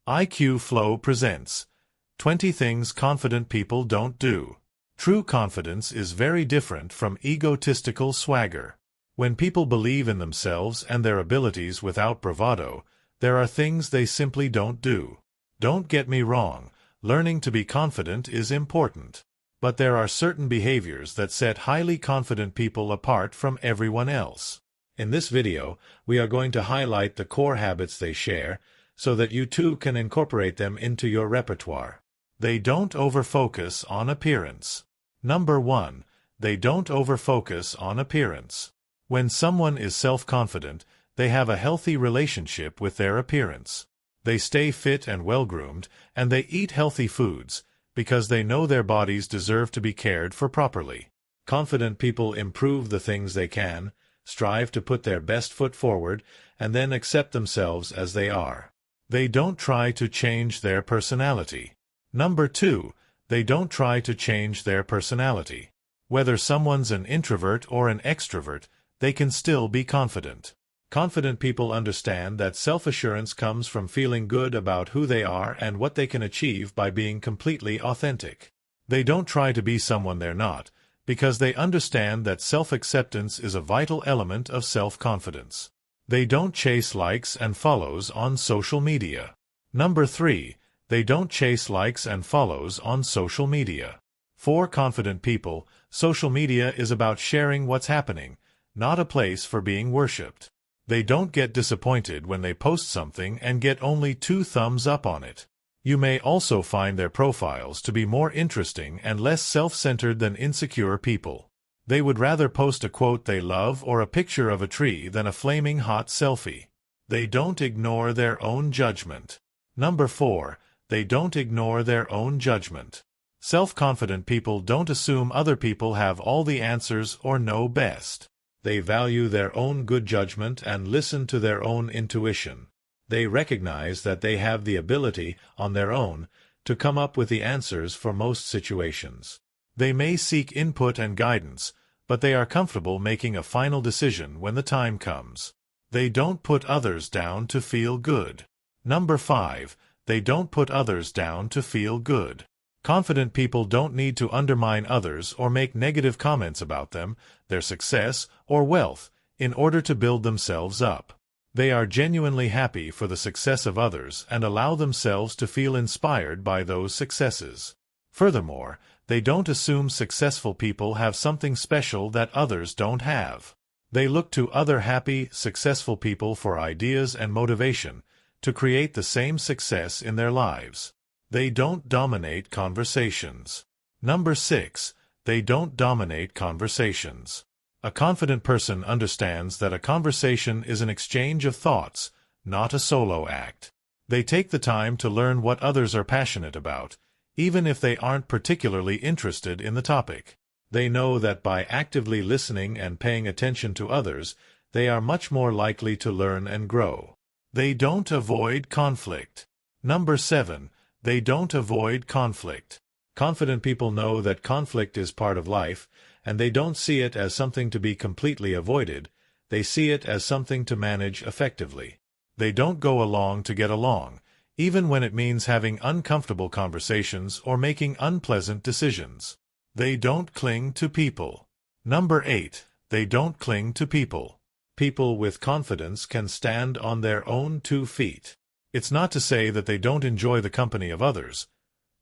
IQ Flow presents 20 Things Confident People Don't Do. True confidence is very different from egotistical swagger. When people believe in themselves and their abilities without bravado, there are things they simply don't do. Don't get me wrong, learning to be confident is important. But there are certain behaviors that set highly confident people apart from everyone else. In this video, we are going to highlight the core habits they share, so that you too can incorporate them into your repertoire. They don't over-focus on appearance. Number 1. They don't over-focus on appearance. When someone is self-confident, they have a healthy relationship with their appearance. They stay fit and well-groomed, and they eat healthy foods, because they know their bodies deserve to be cared for properly. Confident people improve the things they can, strive to put their best foot forward, and then accept themselves as they are. They don't try to change their personality. Number 2. They don't try to change their personality. Whether someone's an introvert or an extrovert, they can still be confident. Confident people understand that self-assurance comes from feeling good about who they are and what they can achieve by being completely authentic. They don't try to be someone they're not, because they understand that self-acceptance is a vital element of self-confidence. They don't chase likes and follows on social media. Number 3. They don't chase likes and follows on social media. For confident people, social media is about sharing what's happening, not a place for being worshipped. They don't get disappointed when they post something and get only 2 thumbs up on it. You may also find their profiles to be more interesting and less self-centered than insecure people. They would rather post a quote they love or a picture of a tree than a flaming hot selfie. They don't ignore their own judgment. Number 4. They don't ignore their own judgment. Self-confident people don't assume other people have all the answers or know best. They value their own good judgment and listen to their own intuition. They recognize that they have the ability, on their own, to come up with the answers for most situations. They may seek input and guidance, but they are comfortable making a final decision when the time comes. They don't put others down to feel good. Number 5. They don't put others down to feel good. Confident people don't need to undermine others or make negative comments about them, their success, or wealth, in order to build themselves up. They are genuinely happy for the success of others and allow themselves to feel inspired by those successes. Furthermore, they don't assume successful people have something special that others don't have. They look to other happy, successful people for ideas and motivation to create the same success in their lives. They don't dominate conversations. Number 6. They don't dominate conversations. A confident person understands that a conversation is an exchange of thoughts, not a solo act. They take the time to learn what others are passionate about, even if they aren't particularly interested in the topic. They know that by actively listening and paying attention to others, they are much more likely to learn and grow. They don't avoid conflict. Number 7. They don't avoid conflict. Confident people know that conflict is part of life, and they don't see it as something to be completely avoided. They see it as something to manage effectively. They don't go along to get along, even when it means having uncomfortable conversations or making unpleasant decisions. They don't cling to people. Number 8. They don't cling to people. People with confidence can stand on their own 2 feet. It's not to say that they don't enjoy the company of others,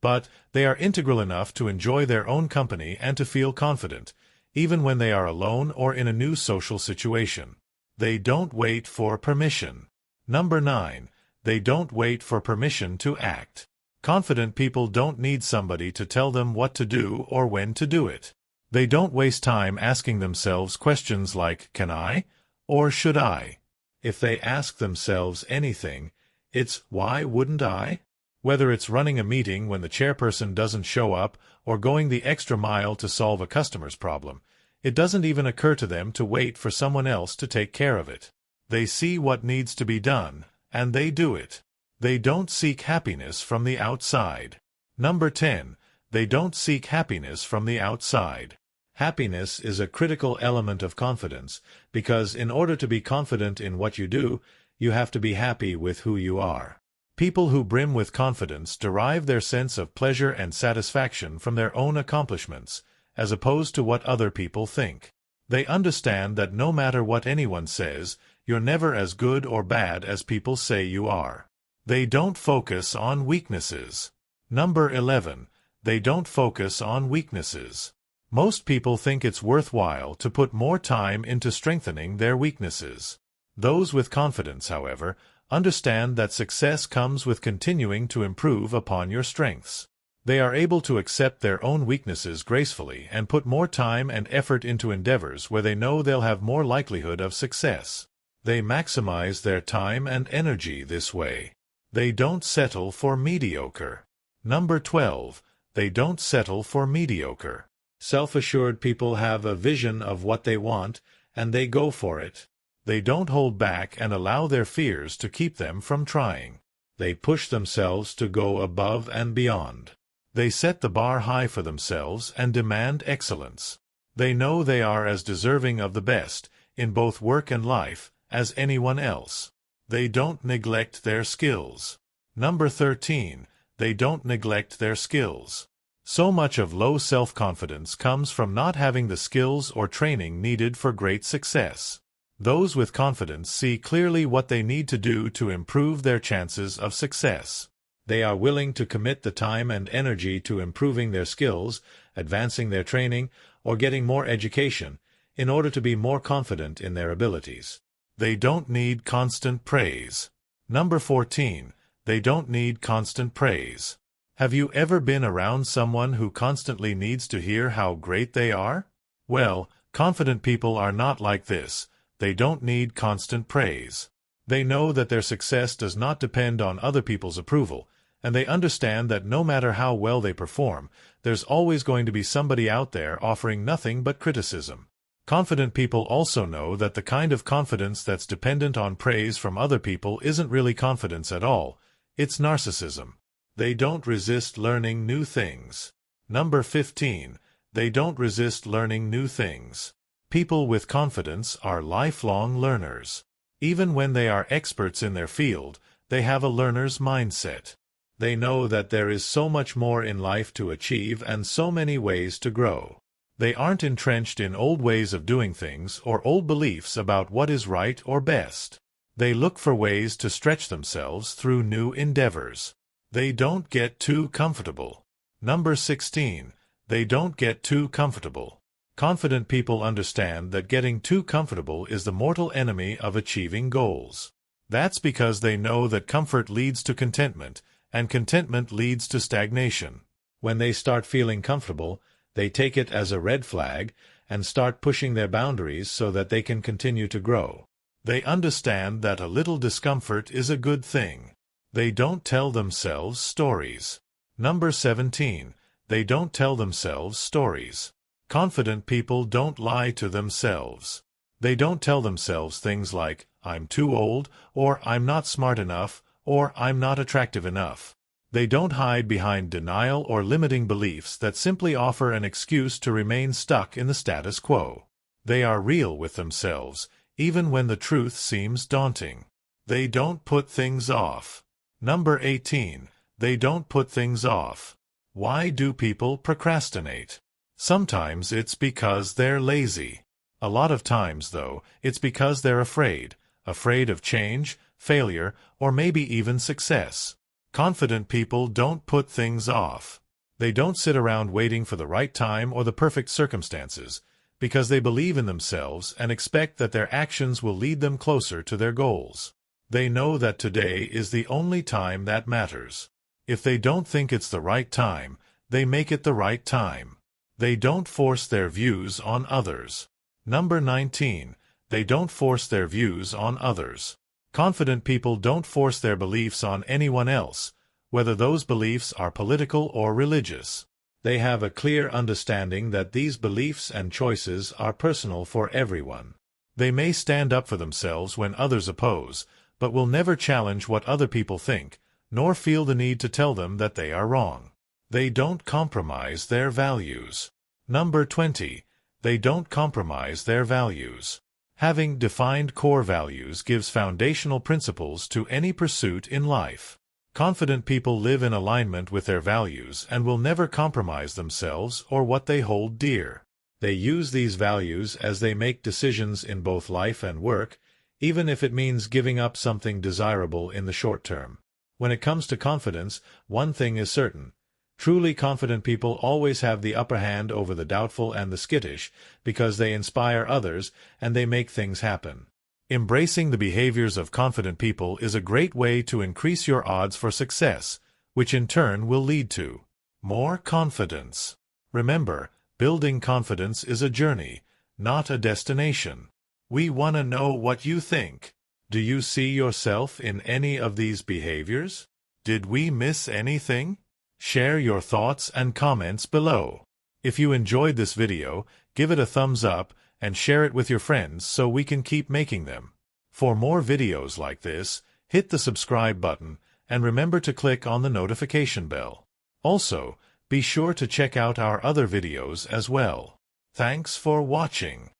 but they are integral enough to enjoy their own company and to feel confident, even when they are alone or in a new social situation. They don't wait for permission. Number 9. They don't wait for permission to act. Confident people don't need somebody to tell them what to do or when to do it. They don't waste time asking themselves questions like, "Can I?" or "Should I?" If they ask themselves anything, it's "Why wouldn't I?" Whether it's running a meeting when the chairperson doesn't show up or going the extra mile to solve a customer's problem, it doesn't even occur to them to wait for someone else to take care of it. They see what needs to be done, and they do it. They don't seek happiness from the outside. Number 10. They don't seek happiness from the outside. Happiness is a critical element of confidence, because in order to be confident in what you do, you have to be happy with who you are. People who brim with confidence derive their sense of pleasure and satisfaction from their own accomplishments, as opposed to what other people think. They understand that no matter what anyone says, you're never as good or bad as people say you are. They don't focus on weaknesses. Number 11. They don't focus on weaknesses. Most people think it's worthwhile to put more time into strengthening their weaknesses. Those with confidence, however, understand that success comes with continuing to improve upon your strengths. They are able to accept their own weaknesses gracefully and put more time and effort into endeavors where they know they'll have more likelihood of success. They maximize their time and energy this way. They don't settle for mediocre. Number 12. They don't settle for mediocre. Self-assured people have a vision of what they want, and they go for it. They don't hold back and allow their fears to keep them from trying. They push themselves to go above and beyond. They set the bar high for themselves and demand excellence. They know they are as deserving of the best, in both work and life, as anyone else. They don't neglect their skills. Number 13. They don't neglect their skills. So much of low self-confidence comes from not having the skills or training needed for great success. Those with confidence see clearly what they need to do to improve their chances of success. They are willing to commit the time and energy to improving their skills, advancing their training, or getting more education, in order to be more confident in their abilities. They don't need constant praise. Number 14. They don't need constant praise. Have you ever been around someone who constantly needs to hear how great they are? Well, confident people are not like this. They don't need constant praise. They know that their success does not depend on other people's approval, and they understand that no matter how well they perform, there's always going to be somebody out there offering nothing but criticism. Confident people also know that the kind of confidence that's dependent on praise from other people isn't really confidence at all. It's narcissism. They don't resist learning new things. Number 15. They don't resist learning new things. People with confidence are lifelong learners. Even when they are experts in their field, they have a learner's mindset. They know that there is so much more in life to achieve and so many ways to grow. They aren't entrenched in old ways of doing things or old beliefs about what is right or best. They look for ways to stretch themselves through new endeavors. They don't get too comfortable. Number 16. They don't get too comfortable. Confident people understand that getting too comfortable is the mortal enemy of achieving goals. That's because they know that comfort leads to contentment, and contentment leads to stagnation. When they start feeling comfortable, they take it as a red flag and start pushing their boundaries so that they can continue to grow. They understand that a little discomfort is a good thing. They don't tell themselves stories. Number 17. They don't tell themselves stories. Confident people don't lie to themselves. They don't tell themselves things like, "I'm too old," or "I'm not smart enough," or "I'm not attractive enough." They don't hide behind denial or limiting beliefs that simply offer an excuse to remain stuck in the status quo. They are real with themselves, even when the truth seems daunting. They don't put things off. Number 18. They don't put things off. Why do people procrastinate? Sometimes it's because they're lazy. A lot of times, though, it's because they're afraid of change, failure, or maybe even success. Confident people don't put things off. They don't sit around waiting for the right time or the perfect circumstances, because they believe in themselves and expect that their actions will lead them closer to their goals. They know that today is the only time that matters. If they don't think it's the right time, they make it the right time. They don't force their views on others. Number 19. They don't force their views on others. Confident people don't force their beliefs on anyone else, whether those beliefs are political or religious. They have a clear understanding that these beliefs and choices are personal for everyone. They may stand up for themselves when others oppose, but will never challenge what other people think, nor feel the need to tell them that they are wrong. They don't compromise their values. Number 20. They don't compromise their values. Having defined core values gives foundational principles to any pursuit in life. Confident people live in alignment with their values and will never compromise themselves or what they hold dear. They use these values as they make decisions in both life and work, even if it means giving up something desirable in the short term. When it comes to confidence, one thing is certain. Truly confident people always have the upper hand over the doubtful and the skittish because they inspire others and they make things happen. Embracing the behaviors of confident people is a great way to increase your odds for success, which in turn will lead to more confidence. Remember, building confidence is a journey, not a destination. We want to know what you think. Do you see yourself in any of these behaviors? Did we miss anything? Share your thoughts and comments below. If you enjoyed this video, give it a thumbs up and share it with your friends so we can keep making them. For more videos like this, hit the subscribe button and remember to click on the notification bell. Also, be sure to check out our other videos as well. Thanks for watching.